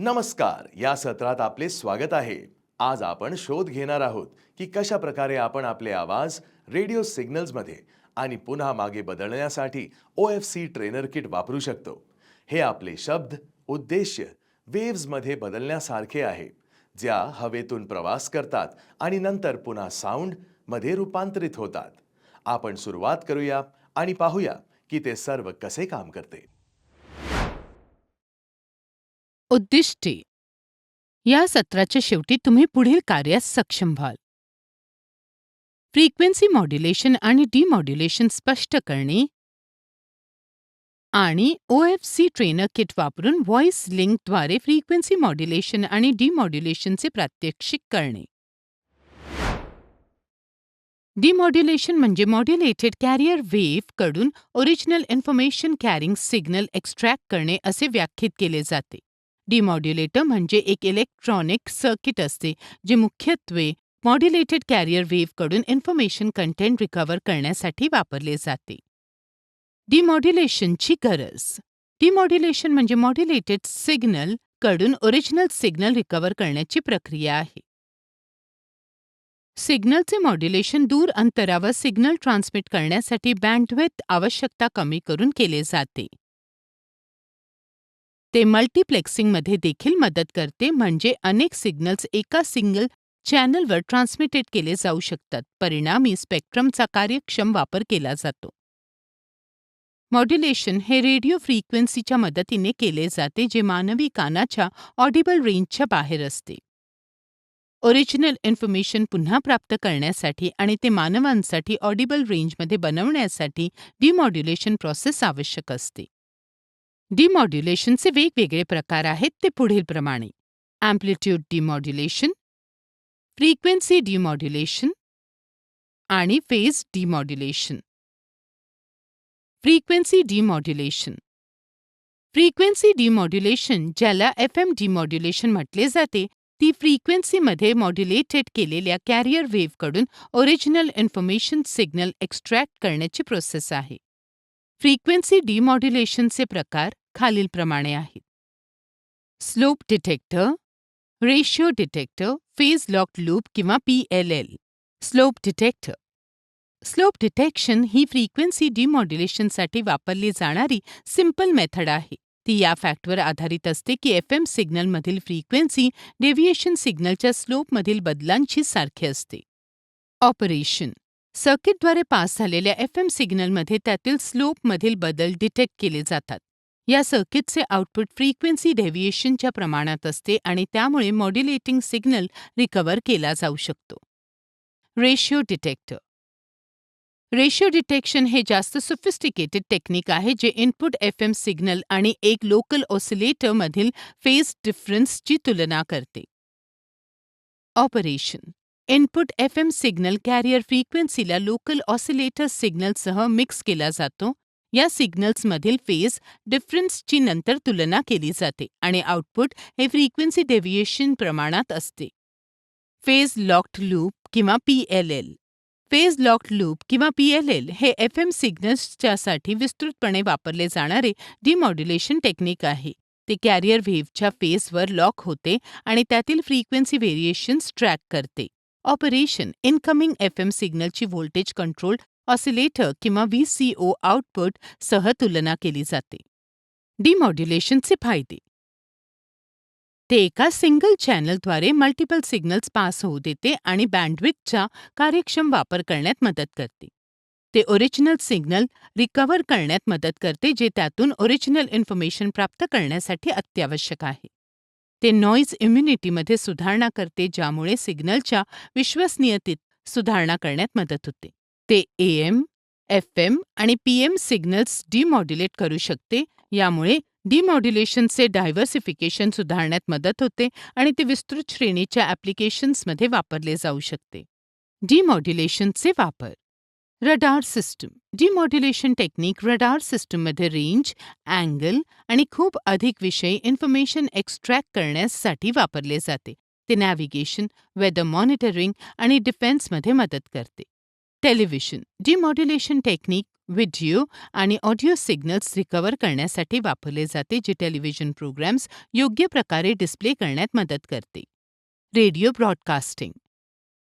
नमस्कार. या सत्रात आपले स्वागत आहे. आज आपण शोध घेणार आहोत की कशा प्रकारे आपण आपले आवाज रेडिओ सिग्नल्समध्ये आणि पुन्हा मागे बदलण्यासाठी OFC ट्रेनर किट वापरू शकतो. हे आपले शब्द, उद्देश्य वेव्हजमध्ये बदलण्यासारखे आहे, ज्या हवेतून प्रवास करतात आणि नंतर पुन्हा साऊंड मध्ये रूपांतरित होतात. आपण सुरुवात करूया आणि पाहूया की ते सर्व कसे काम करते. उद्दिष्टे. या सत्राच्या शेवटी तुम्ही पुढील कार्यास सक्षम व्हाल. फ्रिक्वेन्सी मॉड्युलेशन आणि डिमॉड्युलेशन स्पष्ट करणे आणि OFC ट्रेनर किट वापरून व्हॉइस लिंकद्वारे फ्रिक्वेन्सी मॉड्युलेशन आणि डिमॉड्युलेशनचे प्रात्यक्षिक करणे. डिमॉड्युलेशन म्हणजे मॉड्युलेटेड कॅरियर वेव्ह कडून original information carrying signal extract करणे असे व्याख्यायित केले जाते. डिमॉड्युलेटर म्हणजे एक इलेक्ट्रॉनिक सर्किट असते जे मुख्यत्वे मॉड्युलेटेड कॅरियर वेव्हकडून इन्फॉर्मेशन कंटेंट रिकव्हर करण्यासाठी वापरले जाते. डिमॉड्युलेशनची गरज. डिमॉड्युलेशन म्हणजे मॉड्युलेटेड सिग्नल कडून ओरिजिनल सिग्नल रिकव्हर करण्याची प्रक्रिया आहे. सिग्नलचे मॉड्युलेशन दूर अंतरावर सिग्नल ट्रान्समिट करण्यासाठी बँडविड्थ आवश्यकता कमी करून केले जाते. ते मल्टिप्लेक्सिंगमध्ये देखील मदत करते, म्हणजे अनेक सिग्नल्स एका सिंगल चॅनलवर ट्रान्समिटेड केले जाऊ शकतात. परिणामी स्पेक्ट्रमचा कार्यक्षम वापर केला जातो. मॉड्युलेशन हे रेडिओ फ्रिक्वेन्सीच्या मदतीने केले जाते, जे मानवी कानाच्या ऑडिबल रेंजच्या बाहेर असते. ओरिजिनल इन्फॉर्मेशन पुन्हा प्राप्त करण्यासाठी आणि ते मानवांसाठी ऑडिबल रेंजमध्ये बनवण्यासाठी डिमॉड्युलेशन प्रोसेस आवश्यक असते. डिमॉड्युलेशनचे वेगवेगळे प्रकार आहेत, ते पुढीलप्रमाणे: अँप्लिट्यूड डिमॉड्युलेशन, फ्रिक्वेन्सी डिमॉड्युलेशन आणि phase demodulation. Frequency demodulation. Frequency demodulation, ज्याला FM डिमॉड्युलेशन म्हटले जाते, ती फ्रिक्वेन्सीमध्ये मॉड्युलेटेड केलेल्या कॅरियर वेव्हकडून ओरिजिनल इन्फॉर्मेशन सिग्नल एक्स्ट्रॅक्ट करण्याची प्रोसेस आहे. फ्रिक्वेन्सी डिमॉड्युलेशनचे प्रकार खालीलप्रमाणे आहेत: slope detector, ratio detector, phase locked loop किंवा PLL. Slope detector. Slope detection ही फ्रिक्वेन्सी डिमॉड्युलेशनसाठी वापरली जाणारी सिंपल मेथड आहे. ती या फॅक्टवर आधारित असते की FM सिग्नलमधील फ्रिक्वेन्सी डेव्हिएशन सिग्नलच्या स्लोपमधील बदलांशी सारखे असते. ऑपरेशन. सर्किटद्वारे पास झालेल्या FM सिग्नलमध्ये त्यातील स्लोपमधील बदल डिटेक्ट केले जातात. या सर्किटचे आउटपुट फ्रिक्वेन्सी डेव्हिएशनच्या प्रमाणात असते आणि त्यामुळे मॉड्युलेटिंग सिग्नल रिकव्हर केला जाऊ शकतो. Ratio detector. रेशिओ डिटेक्शन हे जास्त सोफिस्टिकेटेड टेक्निक आहे, जे इनपुट FM सिग्नल आणि एक लोकल ऑसिलेटर मधील फेज डिफरन्सची तुलना करते. Operation. Input FM signal carrier फ्रिक्वेन्सीला लोकल ऑसिलेटर सिग्नलसह मिक्स केला जातो. या सिग्नल्समधील फेज डिफरन्सची नंतर तुलना केली जाते आणि आउटपुट हे फ्रिक्वेन्सी डेव्हिएशन प्रमाणात असते. फेज लॉक्ड लूप किंवा PLL. फेज लॉक्ड लूप किंवा PLL हे FM सिग्नल्सच्यासाठी विस्तृतपणे वापरले जाणारे डिमॉड्युलेशन टेक्निक आहे. ते कॅरियर वेव्हच्या फेजवर लॉक होते आणि त्यातील फ्रिक्वेन्सी व्हेरिएशन्स ट्रॅक करते. ऑपरेशन. इनकमिंग FM सिग्नलची व्होल्टेज कंट्रोल ऑसिलेटर किंवा VCO आउटपुट सह तुलना केली जाते. डिमॉड्युलेशनचे फायदे. ते एका सिंगल चॅनलद्वारे मल्टिपल सिग्नल्स पास होऊ देते आणि बँडविड्थचा कार्यक्षम वापर करण्यात मदत करते. ते ओरिजिनल सिग्नल रिकव्हर करण्यात मदत करते, जे त्यातून ओरिजिनल इन्फॉर्मेशन प्राप्त करण्यासाठी अत्यावश्यक आहे. ते नॉईज इम्युनिटीमध्ये सुधारणा करते, ज्यामुळे सिग्नलच्या विश्वसनीयतेत सुधारणा करण्यात मदत होते. ते AM, FM आणि PM सिग्नल्स डिमॉड्युलेट करू शकते. यामुळे डिमॉड्युलेशनचे डायव्हर्सिफिकेशन सुधारण्यात मदत होते आणि ते विस्तृत श्रेणीच्या ॲप्लिकेशन्समध्ये वापरले जाऊ शकते. डिमॉड्युलेशनचे वापर. Radar system. Demodulation technique radar सिस्टममध्ये रेंज, अँगल आणि खूप अधिक विषयी इन्फॉर्मेशन एक्स्ट्रॅक्ट करण्यासाठी वापरले जाते. ते नॅव्हिगेशन, वेदर मॉनिटरिंग आणि डिफेन्समध्ये मदत करते. टेलिव्हिजन. डिमॉड्युलेशन टेक्निक व्हिडिओ आणि ऑडिओ सिग्नल्स रिकव्हर करण्यासाठी वापरले जाते, जे टेलिव्हिजन प्रोग्राम्स योग्य प्रकारे डिस्प्ले करण्यात मदत करते. Radio broadcasting.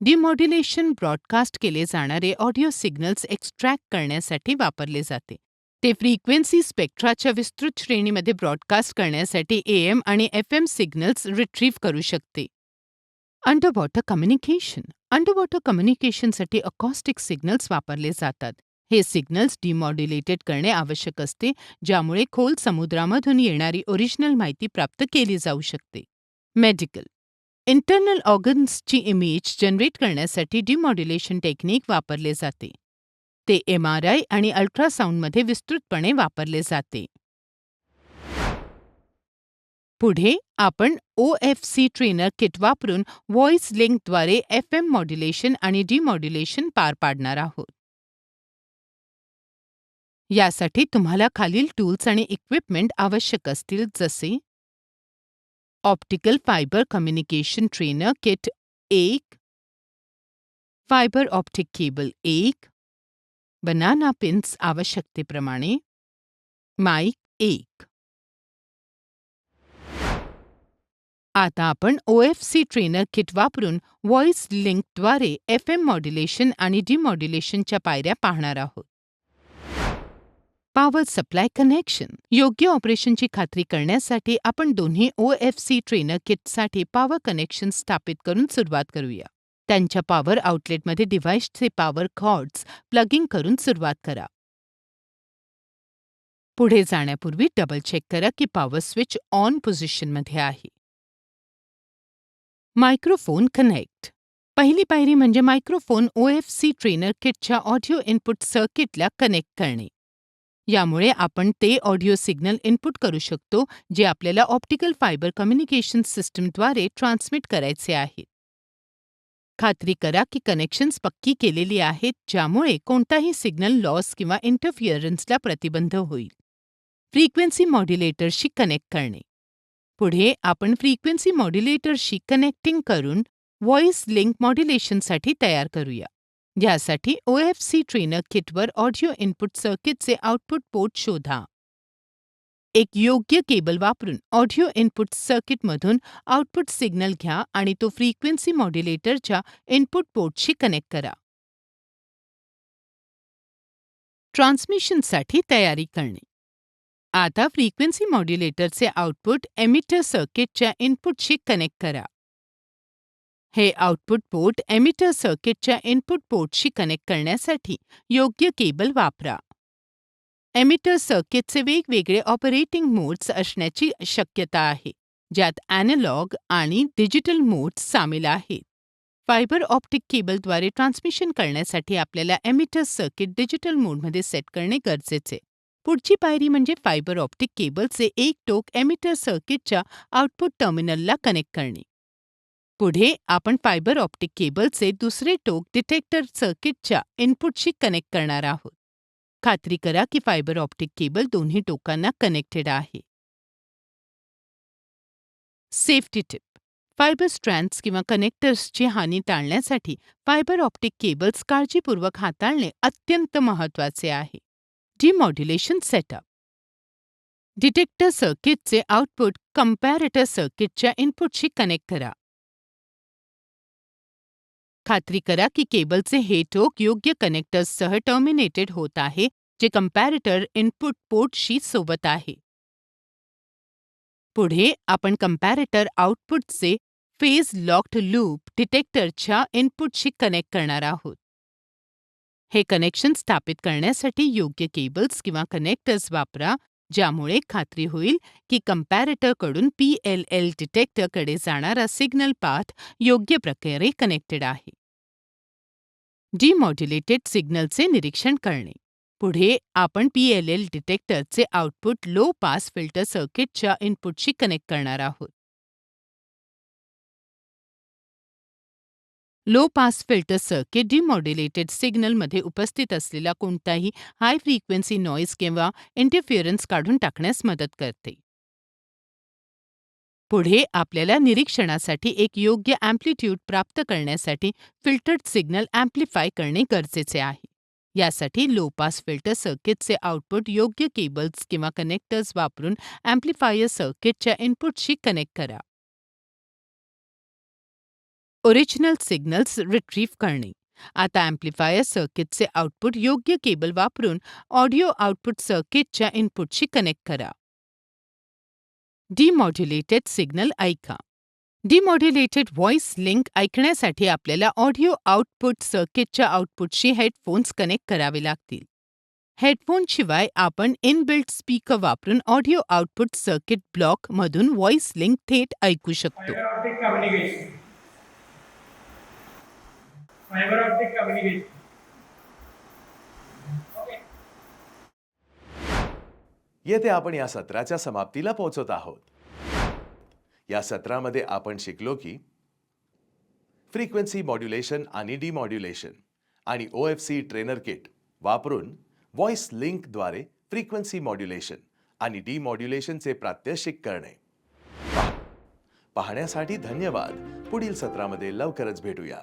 डिमॉड्युलेशन ब्रॉडकास्ट केले जाणारे ऑडिओ सिग्नल्स एक्स्ट्रॅक्ट करण्यासाठी वापरले जाते. ते फ्रिक्वेन्सी स्पेक्ट्राच्या विस्तृत श्रेणीमध्ये ब्रॉडकास्ट करण्यासाठी AM आणि FM सिग्नल्स रिट्रीव्ह करू शकते. Underwater communication. अंडरवॉटर कम्युनिकेशनसाठी अकॉस्टिक सिग्नल्स वापरले जातात. हे सिग्नल्स डिमॉड्युलेटेड करणे आवश्यक असते, ज्यामुळे खोल समुद्रामधून येणारी ओरिजिनल माहिती प्राप्त केली जाऊ शकते. मेडिकल. इंटरनल ऑर्गन्सची इमेज जनरेट करण्यासाठी डिमॉड्युलेशन टेक्निक वापरले जाते. ते MRI आणि अल्ट्रासाऊंडमध्ये विस्तृतपणे वापरले जाते. पुढे आपण OFC ट्रेनर किट वापरून व्हॉइस लिंकद्वारे FM मॉड्युलेशन आणि डिमॉड्युलेशन पार पाडणार आहोत. यासाठी तुम्हाला खालील टूल्स आणि इक्विपमेंट आवश्यक असतील, जसे optical fibre communication trainer kit 1, fibre optic cable 1, banana pins आवश्यकतेप्रमाणे, माईक 1. आता आपण OFC ट्रेनर किट वापरून व्हॉइस लिंकद्वारे FM मॉड्युलेशन आणि डिमॉड्युलेशनच्या पायऱ्या पाहणार आहोत. Power supply connection. योग्य ऑपरेशनची खात्री करण्यासाठी आपण दोन्ही OFC ट्रेनर किटसाठी पॉवर कनेक्शन स्थापित करून सुरुवात करूया. त्यांच्या पॉवर आउटलेटमध्ये डिव्हाइसचे पॉवर कॉर्ड्स प्लगिंग करून सुरुवात करा. पुढे जाण्यापूर्वी डबल चेक करा की पॉवर स्विच ऑन पोझिशनमध्ये आहे. Microphone connect. पहिली पायरी म्हणजे मायक्रोफोन OFC ट्रेनर किटच्या ऑडिओ इनपुट सर्किटला कनेक्ट करणे. यामुळे आपण ते ऑडिओ सिग्नल इनपुट करू शकतो जे आपल्याला ऑप्टिकल फायबर कम्युनिकेशन सिस्टमद्वारे ट्रान्समिट करायचे आहेत. खात्री करा की कनेक्शन्स पक्की केलेली आहेत, ज्यामुळे कोणताही सिग्नल लॉस किंवा इंटरफिअरन्सला प्रतिबंध होईल. फ्रिक्वेन्सी मॉड्युलेटरशी कनेक्ट करणे. पुढे आपण फ्रिक्वेन्सी मॉड्युलेटरशी कनेक्टिंग करून व्हॉइस लिंक मॉड्युलेशनसाठी तयार करूया. यासाठी OFC ट्रेनर किटवर ऑडिओ इनपुट सर्किटचे आउटपुट पोर्ट शोधा. एक योग्य केबल वापरून ऑडिओ इनपुट सर्किटमधून आउटपुट सिग्नल घ्या आणि तो फ्रिक्वेन्सी मॉड्युलेटरच्या इनपुट पोर्टशी कनेक्ट करा. ट्रान्समिशनसाठी तयारी करणे. आता फ्रिक्वेन्सी मॉड्युलेटरचे आउटपुट एमिटर सर्किटच्या इनपुटशी कनेक्ट करा. हे आउटपुट पोर्ट एमिटर सर्किटच्या इनपुट पोर्टशी कनेक्ट करण्यासाठी योग्य केबल वापरा. एमिटर सर्किटचे वेगवेगळे ऑपरेटिंग मोड्स असण्याची शक्यता आहे, ज्यात ॲनालॉग आणि डिजिटल मोड्स सामील आहेत. फायबर ऑप्टिक केबलद्वारे ट्रान्समिशन करण्यासाठी आपल्याला एमिटर सर्किट डिजिटल मोडमध्ये सेट करणे गरजेचे. पुढची पायरी म्हणजे फायबर ऑप्टिक केबलचे एक टोक एमिटर सर्किटच्या आउटपुट टर्मिनलला कनेक्ट करणे. पुढे आपण फायबर ऑप्टिक केबलचे दुसरे टोक डिटेक्टर सर्किटच्या इनपुटशी कनेक्ट करणार आहोत. खात्री करा की फायबर ऑप्टिक केबल दोन्ही टोकांना कनेक्टेड आहे. Safety tip. फायबर स्ट्रँड्स किंवा कनेक्टर्सची हानी टाळण्यासाठी फायबर ऑप्टिक केबल्स काळजीपूर्वक हाताळणे अत्यंत महत्त्वाचे आहे. डिमॉड्युलेशन सेटअप. डिटेक्टर सर्किटचे आउटपुट कंपॅरेटर सर्किटच्या इनपुटशी कनेक्ट करा. खात्री करा की केबलचे हे टोक योग्य कनेक्टर्ससह टर्मिनेटेड होत आहे, जे कंपॅरेटर इनपुट पोर्टशी सोबत आहे. पुढे आपण कंपॅरेटर आउटपुटचे फेज लॉक्ड लूप डिटेक्टरच्या इनपुटशी कनेक्ट करणार आहोत. हे कनेक्शन स्थापित करण्यासाठी योग्य केबल्स किंवा कनेक्टर्स वापरा, ज्यामुळे खात्री होईल की कंपॅरेटरकडून PLL डिटेक्टरकडे जाणारा सिग्नल पाथ योग्य प्रकारे कनेक्टेड आहे. डिमॉड्युलेटेड सिग्नलचे निरीक्षण करणे. पुढे आपण PLL डिटेक्टरचे आउटपुट लो पास फिल्टर सर्किटच्या इनपुटशी कनेक्ट करणार आहोत. लो पास फिल्टर सर्किट डिमॉड्युलेटेड सिग्नलमध्ये उपस्थित असलेला कोणताही हाय फ्रिक्वेन्सी नॉईज किंवा इंटरफिअरन्स काढून टाकण्यास मदत करते. पुढे आपल्याला निरीक्षणासाठी एक योग्य अँप्लिट्यूड प्राप्त करण्यासाठी फिल्टर्ड सिग्नल अँप्लिफाय करणे गरजेचे आहे. यासाठी लो पास फिल्टर सर्किटचे आउटपुट योग्य केबल्स किंवा कनेक्टर्स वापरून अँप्लिफायर सर्किटच्या इनपुटशी कनेक्ट करा. ओरिजिनल सिग्नल्स रिट्रीव्ह करणे. आता अँप्लिफायर सर्किटचे आउटपुट योग्य केबल वापरून ऑडिओ आउटपुट सर्किटच्या इनपुटशी कनेक्ट करा. डिमॉड्युलेटेड सिग्नल ऐका. डिमॉड्युलेटेड व्हॉइस लिंक ऐकण्यासाठी आपल्याला ऑडिओ आउटपुट सर्किटच्या आउटपुटशी हेडफोन्स कनेक्ट करावे लागतील. हेडफोनशिवाय आपण इनबिल्ट स्पीकर वापरून ऑडिओ आउटपुट सर्किट ब्लॉक मधून व्हॉइस लिंक थेट ऐकू शकतो. Fiber optic communication. Fiber optic communication. Okay. येथे आपण या सत्राच्या समाप्तीला पोहोचत आहोत. या सत्रामध्ये आपण शिकलो की फ्रिक्वेन्सी मॉड्युलेशन आणि डिमॉड्युलेशन आणि OFC ट्रेनर किट वापरून व्हॉइस लिंकद्वारे फ्रिक्वेन्सी मॉड्युलेशन आणि डिमॉड्युलेशनचे प्रात्यक्षिक करणे. पाहण्यासाठी धन्यवाद. पुढील सत्रामध्ये लवकरच भेटूया.